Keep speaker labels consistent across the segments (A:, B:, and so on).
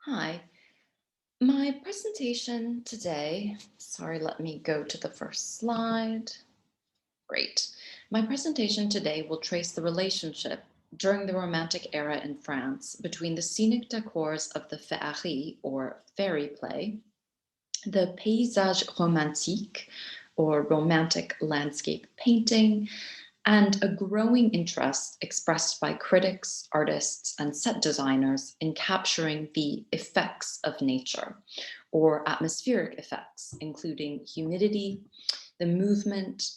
A: Hi, my presentation today, sorry, let me go to the first slide. Great. My presentation today will trace the relationship during the Romantic era in France between the scenic decors of the Féerie or fairy play, the paysage romantique or romantic landscape painting, and a growing interest expressed by critics, artists, and set designers in capturing the effects of nature, or atmospheric effects, including humidity, the movement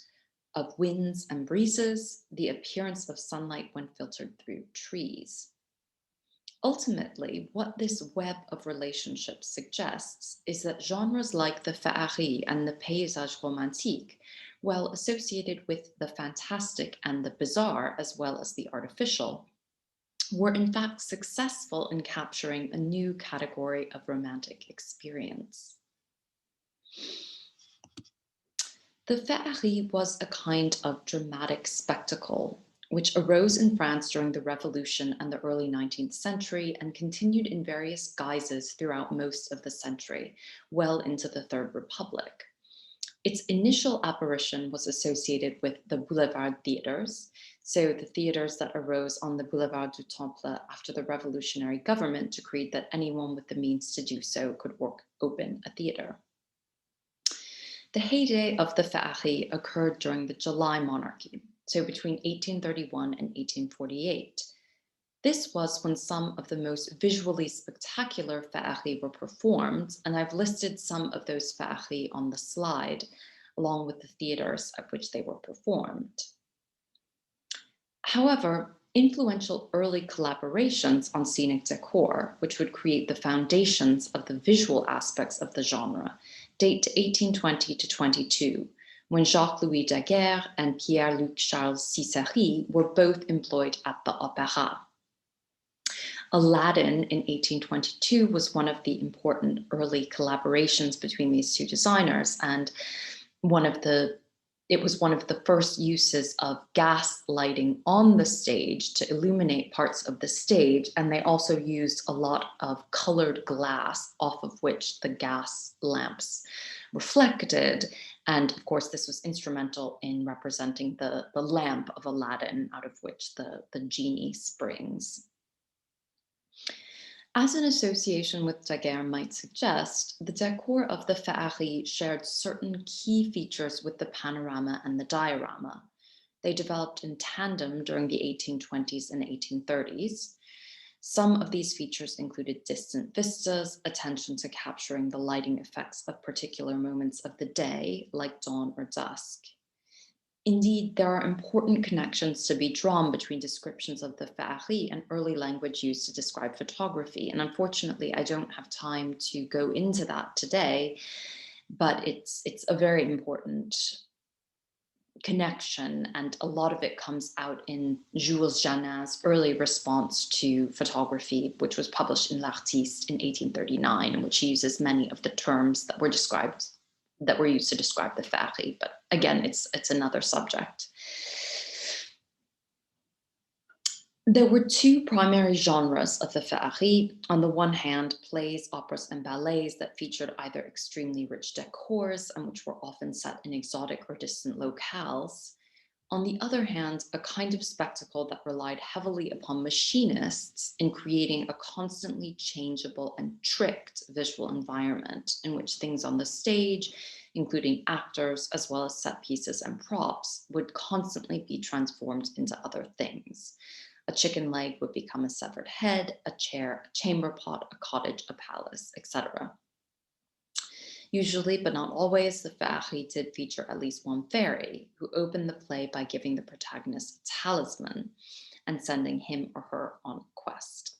A: of winds and breezes, the appearance of sunlight when filtered through trees. Ultimately, what this web of relationships suggests is that genres like the Féerie and the paysage romantique, while associated with the fantastic and the bizarre as well as the artificial, were in fact successful in capturing a new category of romantic experience. The Féerie was a kind of dramatic spectacle which arose in France during the Revolution and the early 19th century and continued in various guises throughout most of the century, well into the Third Republic. Its initial apparition was associated with the boulevard theaters, so the theaters that arose on the Boulevard du Temple after the revolutionary government decreed that anyone with the means to do so could open a theater. The heyday of the Féerie occurred during the July monarchy, so between 1831 and 1848. This was when some of the most visually spectacular Féerie were performed, and I've listed some of those Féerie on the slide, along with the theaters at which they were performed. However, influential early collaborations on scenic decor, which would create the foundations of the visual aspects of the genre, date to 1820 to 22, when Jacques-Louis Daguerre and Pierre-Luc Charles Cicéry were both employed at the Opéra. Aladdin in 1822 was one of the important early collaborations between these two designers, and it was one of the first uses of gas lighting on the stage to illuminate parts of the stage, and they also used a lot of colored glass off of which the gas lamps reflected. And of course, this was instrumental in representing the lamp of Aladdin, out of which the genie springs. As an association with Daguerre might suggest, the decor of the Féerie shared certain key features with the panorama and the diorama. They developed in tandem during the 1820s and 1830s. Some of these features included distant vistas, attention to capturing the lighting effects of particular moments of the day, like dawn or dusk. Indeed, there are important connections to be drawn between descriptions of the Féerie and early language used to describe photography. And unfortunately, I don't have time to go into that today, but it's a very important connection, and a lot of it comes out in Jules Janin's early response to photography, which was published in L'Artiste in 1839, in which he uses many of the terms that were used to describe the Féerie. But again, it's another subject. There were two primary genres of the Féerie. On the one hand, plays, operas, and ballets that featured either extremely rich decors and which were often set in exotic or distant locales. On the other hand, a kind of spectacle that relied heavily upon machinists in creating a constantly changeable and tricked visual environment in which things on the stage, including actors, as well as set pieces and props, would constantly be transformed into other things. A chicken leg would become a severed head, a chair, a chamber pot, a cottage, a palace, etc. Usually, but not always, the Féerie did feature at least one fairy who opened the play by giving the protagonist a talisman and sending him or her on a quest.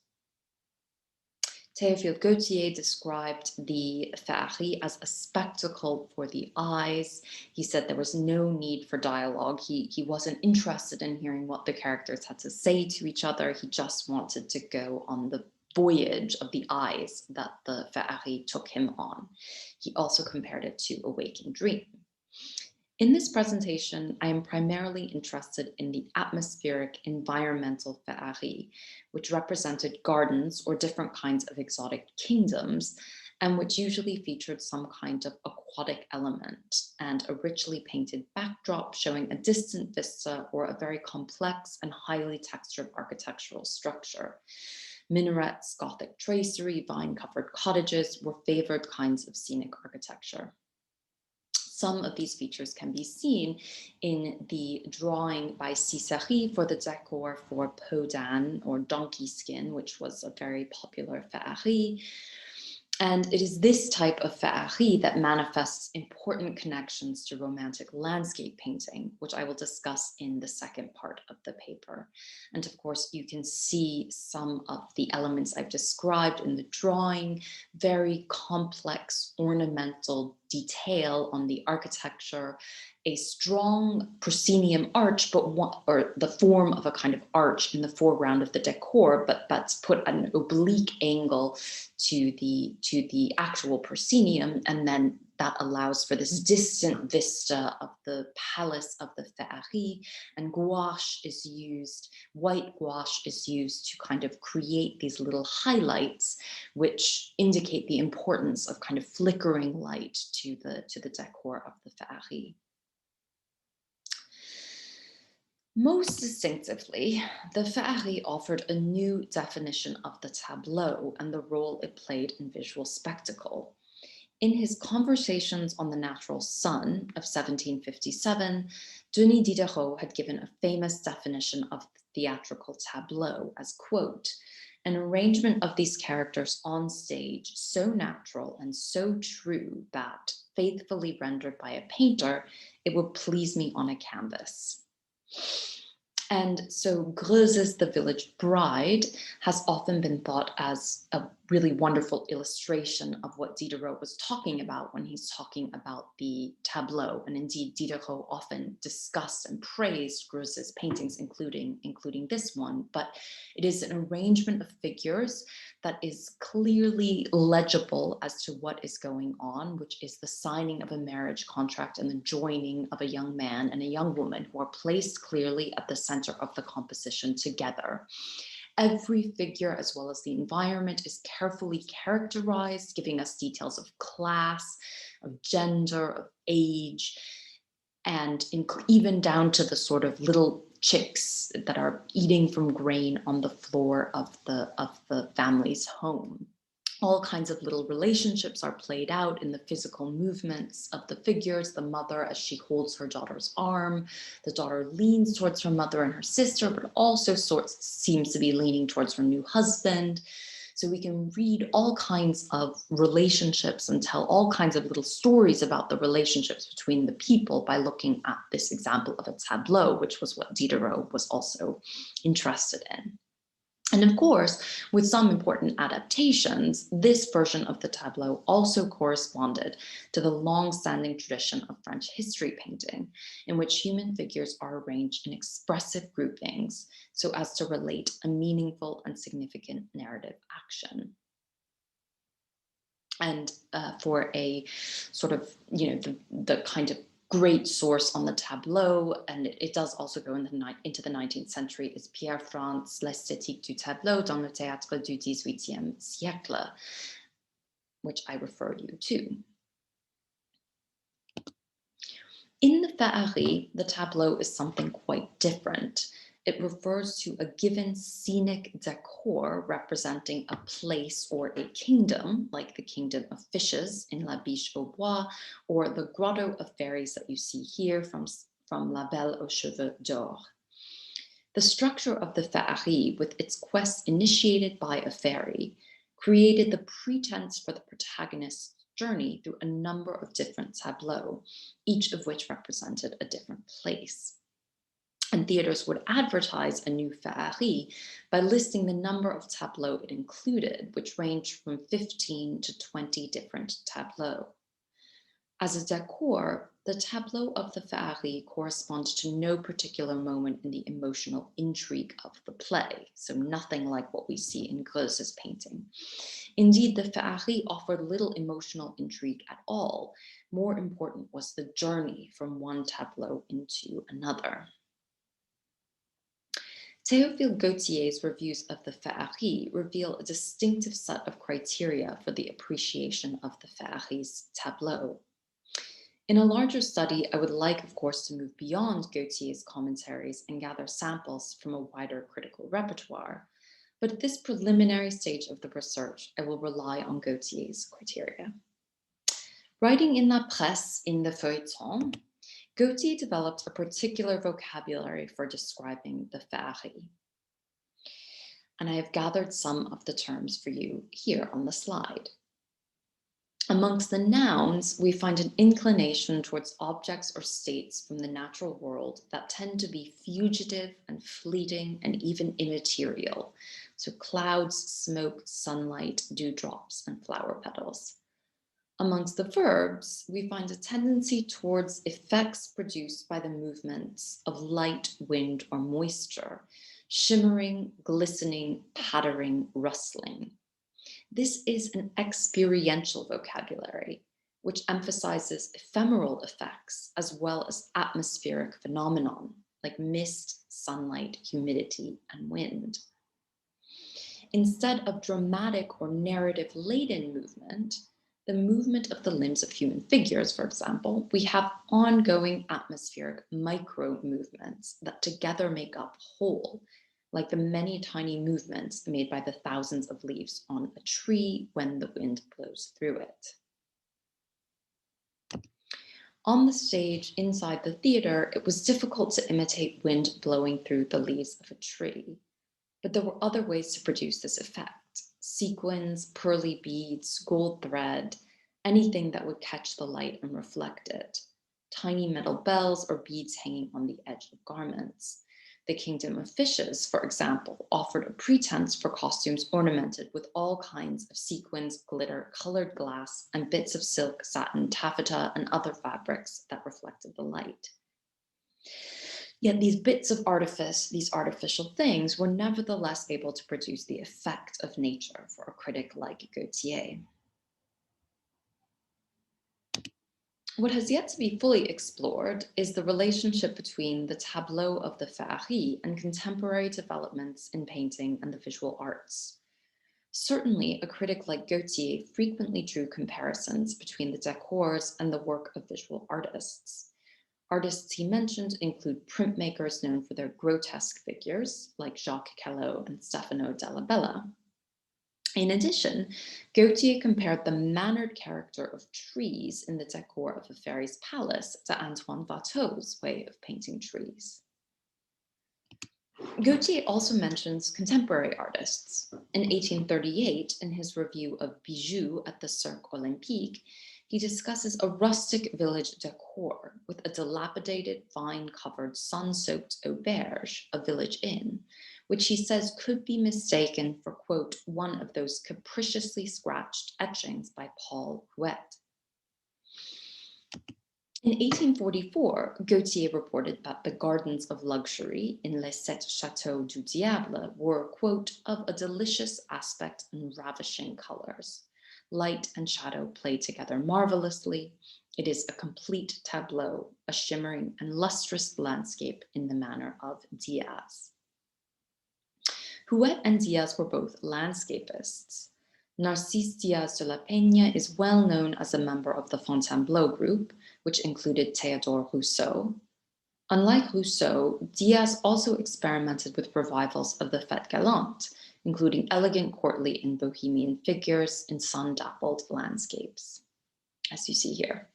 A: Théophile Gautier described the Féerie as a spectacle for the eyes. He said there was no need for dialogue. He wasn't interested in hearing what the characters had to say to each other. He just wanted to go on the voyage of the eyes that the Féerie took him on. He also compared it to a waking dream. In this presentation, I am primarily interested in the atmospheric environmental Féerie, which represented gardens or different kinds of exotic kingdoms, and which usually featured some kind of aquatic element and a richly painted backdrop showing a distant vista or a very complex and highly textured architectural structure. Minarets, Gothic tracery, vine-covered cottages were favored kinds of scenic architecture. Some of these features can be seen in the drawing by Cicéry for the decor for peau d'âne or donkey skin, which was a very popular Féerie. And it is this type of Féerie that manifests important connections to romantic landscape painting, which I will discuss in the second part of the paper. And of course, you can see some of the elements I've described in the drawing, very complex ornamental detail on the architecture, a strong proscenium arch, or the form of a kind of arch in the foreground of the decor, but that's put at an oblique angle to the actual proscenium, and then that allows for this distant vista of the palace of the Féerie, and gouache is used, white gouache is used to kind of create these little highlights, which indicate the importance of kind of flickering light to the decor of the Féerie. Most distinctively, the Féerie offered a new definition of the tableau and the role it played in visual spectacle. In his Conversations on the Natural Sun of 1757, Denis Diderot had given a famous definition of the theatrical tableau as, quote, "an arrangement of these characters on stage so natural and so true that, faithfully rendered by a painter, it would please me on a canvas." And so Greuze's The Village Bride has often been thought as a really wonderful illustration of what Diderot was talking about when he's talking about the tableau. And indeed, Diderot often discussed and praised Greuze's paintings, including this one. But it is an arrangement of figures that is clearly legible as to what is going on, which is the signing of a marriage contract and the joining of a young man and a young woman who are placed clearly at the center of the composition together. Every figure, as well as the environment, is carefully characterized, giving us details of class, of gender, of age, and even down to the sort of little chicks that are eating from grain on the floor of the family's home. All kinds of little relationships are played out in the physical movements of the figures. The mother, as she holds her daughter's arm, the daughter leans towards her mother and her sister, but also seems to be leaning towards her new husband. So we can read all kinds of relationships and tell all kinds of little stories about the relationships between the people by looking at this example of a tableau, which was what Diderot was also interested in. And of course, with some important adaptations, this version of the tableau also corresponded to the long-standing tradition of French history painting, in which human figures are arranged in expressive groupings so as to relate a meaningful and significant narrative action. And for a sort of, the kind of great source on the tableau, and it does also go into the 19th century, is Pierre France's L'esthétique du tableau dans le théâtre du XVIIIe siècle, which I refer you to. In the Féerie, the tableau is something quite different. It refers to a given scenic decor representing a place or a kingdom, like the kingdom of fishes in La Biche au Bois, or the grotto of fairies that you see here from La Belle aux Cheveux d'Or. The structure of the Féerie, with its quest initiated by a fairy, created the pretense for the protagonist's journey through a number of different tableaux, each of which represented a different place. And theaters would advertise a new Féerie by listing the number of tableaux it included, which ranged from 15 to 20 different tableaux. As a decor, the tableau of the Féerie corresponds to no particular moment in the emotional intrigue of the play, so nothing like what we see in Greuze's painting. Indeed, the Féerie offered little emotional intrigue at all, More important was the journey from one tableau into another. Théophile Gautier's reviews of the Féerie reveal a distinctive set of criteria for the appreciation of the Féerie's tableau. In a larger study, I would like, of course, to move beyond Gautier's commentaries and gather samples from a wider critical repertoire. But at this preliminary stage of the research, I will rely on Gautier's criteria. Writing in La Presse in the Feuilleton, Gautier developed a particular vocabulary for describing the Féerie. And I have gathered some of the terms for you here on the slide. Amongst the nouns, we find an inclination towards objects or states from the natural world that tend to be fugitive and fleeting and even immaterial. So clouds, smoke, sunlight, dewdrops, and flower petals. Amongst the verbs, we find a tendency towards effects produced by the movements of light, wind, or moisture, shimmering, glistening, pattering, rustling. This is an experiential vocabulary, which emphasizes ephemeral effects as well as atmospheric phenomenon, like mist, sunlight, humidity, and wind. Instead of dramatic or narrative-laden movement, the movement of the limbs of human figures, for example, we have ongoing atmospheric micro-movements that together make up whole, like the many tiny movements made by the thousands of leaves on a tree when the wind blows through it. On the stage inside the theater, it was difficult to imitate wind blowing through the leaves of a tree, but there were other ways to produce this effect. Sequins, pearly beads, gold thread, anything that would catch the light and reflect it. Tiny metal bells or beads hanging on the edge of garments. The kingdom of fishes, for example, offered a pretense for costumes ornamented with all kinds of sequins, glitter, colored glass, and bits of silk, satin, taffeta, and other fabrics that reflected the light. Yet these bits of artifice, these artificial things, were nevertheless able to produce the effect of nature for a critic like Gautier. What has yet to be fully explored is the relationship between the tableau of the Féerie and contemporary developments in painting and the visual arts. Certainly, a critic like Gautier frequently drew comparisons between the decors and the work of visual artists. Artists he mentioned include printmakers known for their grotesque figures, like Jacques Callot and Stefano della Bella. In addition, Gautier compared the mannered character of trees in the decor of a fairy's palace to Antoine Watteau's way of painting trees. Gautier also mentions contemporary artists. In 1838, in his review of Bijoux at the Cirque Olympique, he discusses a rustic village decor with a dilapidated, vine-covered, sun-soaked auberge, a village inn, which he says could be mistaken for, quote, one of those capriciously scratched etchings by Paul Huet. In 1844, Gautier reported that the gardens of luxury in Les Sept Châteaux du Diable were, quote, of a delicious aspect and ravishing colors. Light and shadow play together marvelously. It is a complete tableau, a shimmering and lustrous landscape in the manner of Diaz. Huet and Diaz were both landscapists. Narcisse Diaz de la Peña is well known as a member of the Fontainebleau group, which included Théodore Rousseau. Unlike Rousseau, Diaz also experimented with revivals of the Fête Galante, including elegant courtly and bohemian figures in sun-dappled landscapes, as you see here.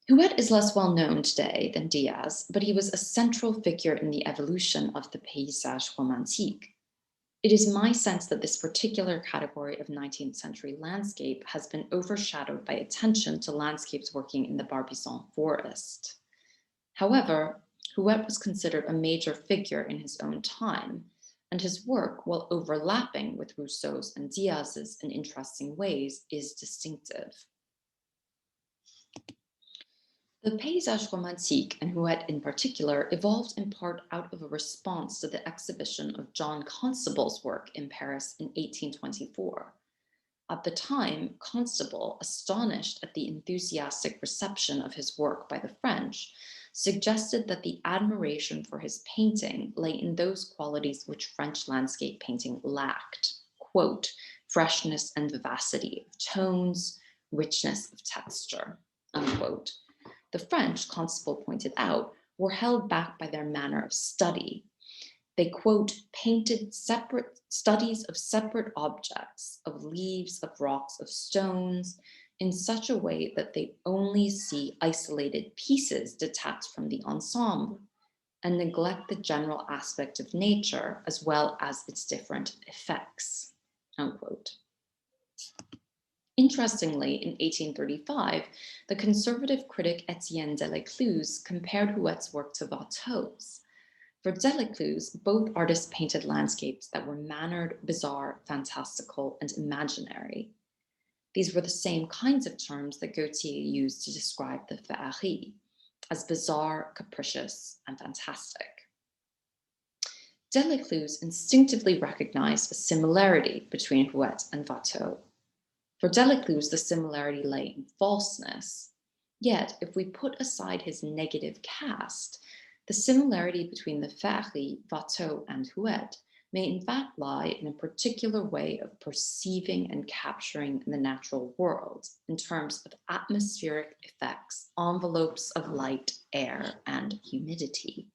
A: Huet is less well known today than Diaz, but he was a central figure in the evolution of the paysage romantique. It is my sense that this particular category of 19th century landscape has been overshadowed by attention to landscapes working in the Barbizon forest. However, Huet was considered a major figure in his own time, and his work, while overlapping with Rousseau's and Diaz's in interesting ways, is distinctive. The paysage romantique, and Huet in particular, evolved in part out of a response to the exhibition of John Constable's work in Paris in 1824. At the time, Constable, astonished at the enthusiastic reception of his work by the French, suggested that the admiration for his painting lay in those qualities which French landscape painting lacked, quote, freshness and vivacity of tones, richness of texture, unquote. The French, Constable pointed out, were held back by their manner of study. They, quote, painted separate studies of separate objects, of leaves, of rocks, of stones, in such a way that they only see isolated pieces detached from the ensemble and neglect the general aspect of nature as well as its different effects, unquote. Interestingly, in 1835, the conservative critic Étienne Delacluse compared Huet's work to Watteau's. For Delacluse, both artists painted landscapes that were mannered, bizarre, fantastical, and imaginary. These were the same kinds of terms that Gautier used to describe the Féerie, as bizarre, capricious, and fantastic. Delacluse instinctively recognized a similarity between Huet and Watteau. For Delacluse, the similarity lay in falseness. Yet, if we put aside his negative cast, the similarity between the Féerie, Watteau, and Huet may in fact lie in a particular way of perceiving and capturing the natural world in terms of atmospheric effects, envelopes of light, air, and humidity.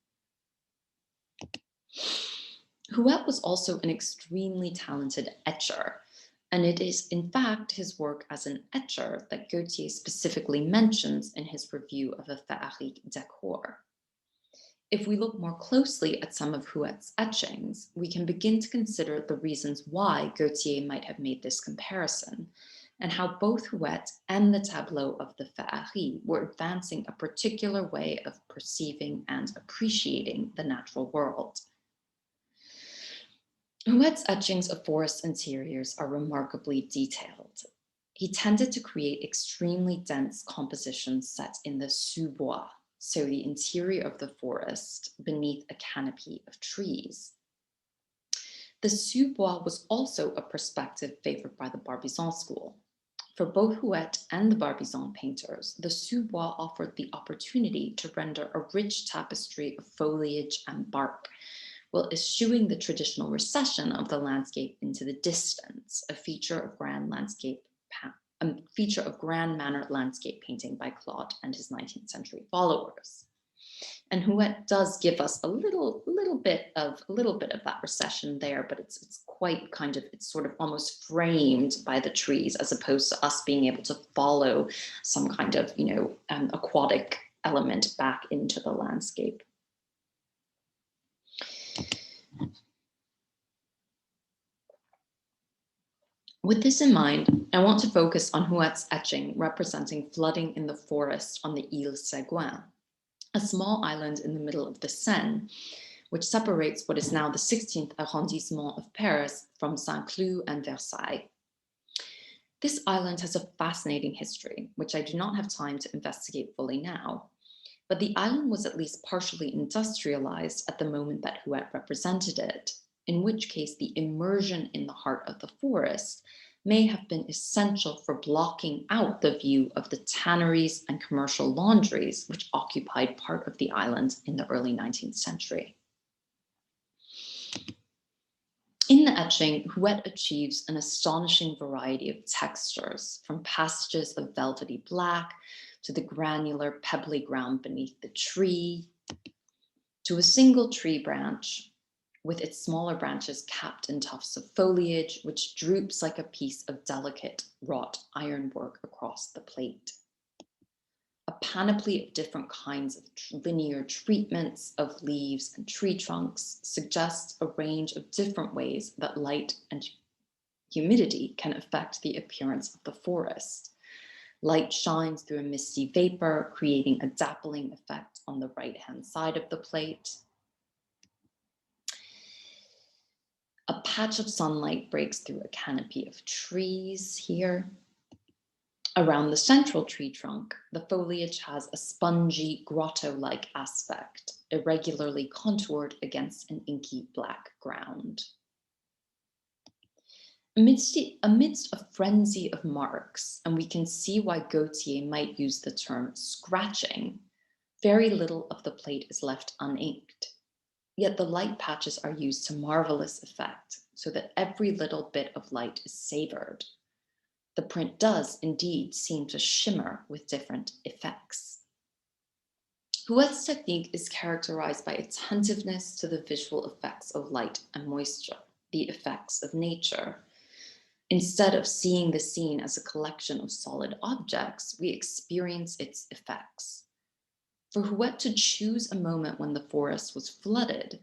A: Huet was also an extremely talented etcher, and it is in fact his work as an etcher that Gautier specifically mentions in his review of a Féerique décor. If we look more closely at some of Huet's etchings, we can begin to consider the reasons why Gautier might have made this comparison, and how both Huet and the tableau of the Féerie were advancing a particular way of perceiving and appreciating the natural world. Huet's etchings of forest interiors are remarkably detailed. He tended to create extremely dense compositions set in the sous-bois, so the interior of the forest beneath a canopy of trees. The sous-bois was also a perspective favored by the Barbizon school. For both Huet and the Barbizon painters, the sous-bois offered the opportunity to render a rich tapestry of foliage and bark, while eschewing the traditional recession of the landscape into the distance, a feature of grand manner landscape painting by Claude and his 19th century followers. And Huet does give us a little bit of that recession there, but it's quite kind of, it's sort of almost framed by the trees, as opposed to us being able to follow some kind of, aquatic element back into the landscape. With this in mind, I want to focus on Huet's etching representing flooding in the forest on the Île Seguin, a small island in the middle of the Seine, which separates what is now the 16th arrondissement of Paris from Saint-Cloud and Versailles. This island has a fascinating history, which I do not have time to investigate fully now, but the island was at least partially industrialized at the moment that Huet represented it, in which case the immersion in the heart of the forest may have been essential for blocking out the view of the tanneries and commercial laundries which occupied part of the island in the early 19th century. In the etching, Huet achieves an astonishing variety of textures, from passages of velvety black to the granular pebbly ground beneath the tree, to a single tree branch with its smaller branches capped in tufts of foliage, which droops like a piece of delicate wrought ironwork across the plate. A panoply of different kinds of linear treatments of leaves and tree trunks suggests a range of different ways that light and humidity can affect the appearance of the forest. Light shines through a misty vapor, creating a dappling effect on the right-hand side of the plate. A patch of sunlight breaks through a canopy of trees here. Around the central tree trunk, the foliage has a spongy, grotto-like aspect, irregularly contoured against an inky black ground. Amidst a frenzy of marks, and we can see why Gautier might use the term scratching, very little of the plate is left uninked. Yet the light patches are used to marvelous effect, so that every little bit of light is savored. The print does indeed seem to shimmer with different effects. Huet's technique is characterized by attentiveness to the visual effects of light and moisture, the effects of nature. Instead of seeing the scene as a collection of solid objects, we experience its effects. For Huet to choose a moment when the forest was flooded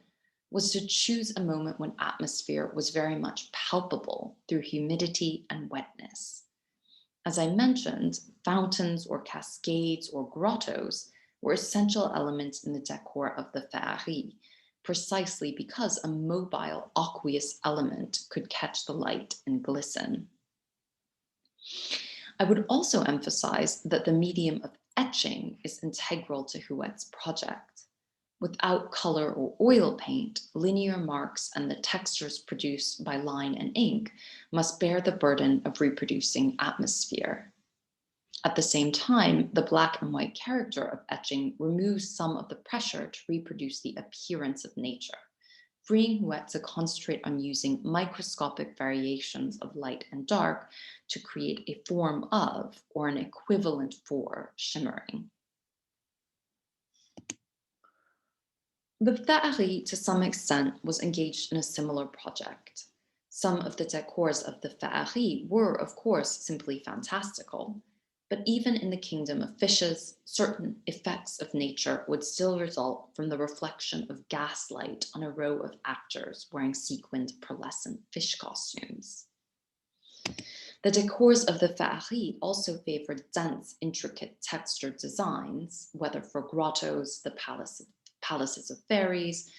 A: was to choose a moment when atmosphere was very much palpable through humidity and wetness. As I mentioned, fountains or cascades or grottos were essential elements in the decor of the Féerie, precisely because a mobile, aqueous element could catch the light and glisten. I would also emphasize that the medium of etching is integral to Huet's project. Without color or oil paint, linear marks and the textures produced by line and ink must bear the burden of reproducing atmosphere. At the same time, the black and white character of etching removes some of the pressure to reproduce the appearance of nature, freeing Huet to concentrate on using microscopic variations of light and dark to create a form of, or an equivalent for, shimmering. The Féerie, to some extent, was engaged in a similar project. Some of the decors of the Féerie were, of course, simply fantastical. But even in the kingdom of fishes, certain effects of nature would still result from the reflection of gaslight on a row of actors wearing sequined pearlescent fish costumes. The decors of the Féerie also favored dense, intricate textured designs, whether for grottos, the palaces of fairies.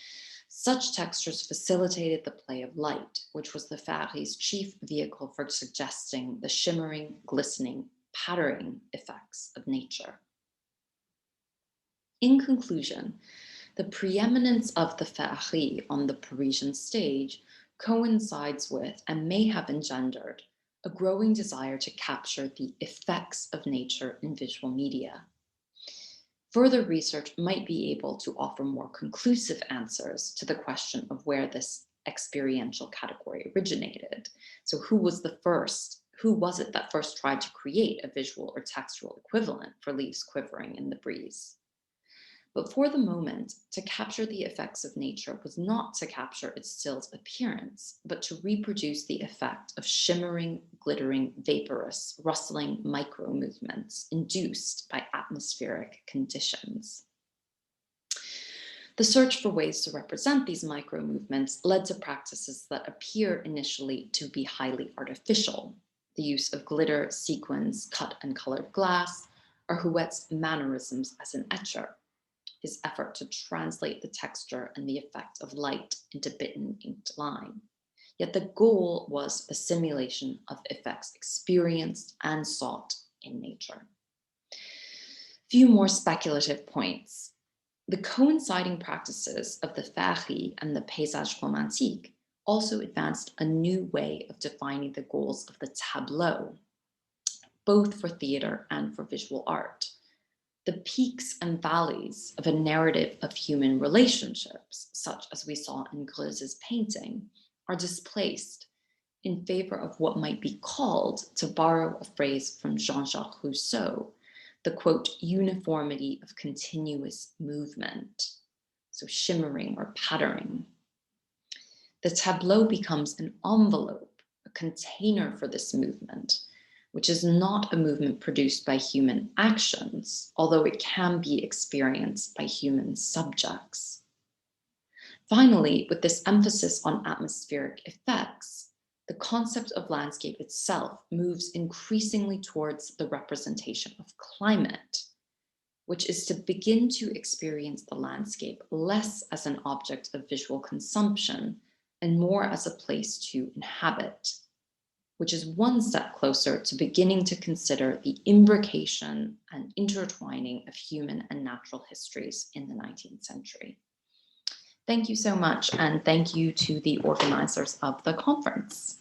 A: Such textures facilitated the play of light, which was the Féerie's chief vehicle for suggesting the shimmering, glistening, patterning effects of nature. In conclusion, the preeminence of the Féerie on the Parisian stage coincides with and may have engendered a growing desire to capture the effects of nature in visual media. Further research might be able to offer more conclusive answers to the question of where this experiential category originated. So who was it that first tried to create a visual or textual equivalent for leaves quivering in the breeze? But for the moment, to capture the effects of nature was not to capture its stilled appearance, but to reproduce the effect of shimmering, glittering, vaporous, rustling micro-movements induced by atmospheric conditions. The search for ways to represent these micro-movements led to practices that appear initially to be highly artificial. The use of glitter, sequins, cut and colored glass, or Huet's mannerisms as an etcher, his effort to translate the texture and the effect of light into bitten inked line. Yet the goal was the simulation of effects experienced and sought in nature. Few more speculative points. The coinciding practices of the Féerie and the paysage romantique also advanced a new way of defining the goals of the tableau, both for theater and for visual art. The peaks and valleys of a narrative of human relationships, such as we saw in Greuze's painting, are displaced in favor of what might be called, to borrow a phrase from Jean-Jacques Rousseau, the quote, uniformity of continuous movement, so shimmering or patterning. The tableau becomes an envelope, a container for this movement, which is not a movement produced by human actions, although it can be experienced by human subjects. Finally, with this emphasis on atmospheric effects, the concept of landscape itself moves increasingly towards the representation of climate, which is to begin to experience the landscape less as an object of visual consumption and more as a place to inhabit, which is one step closer to beginning to consider the imbrication and intertwining of human and natural histories in the 19th century. Thank you so much, and thank you to the organizers of the conference.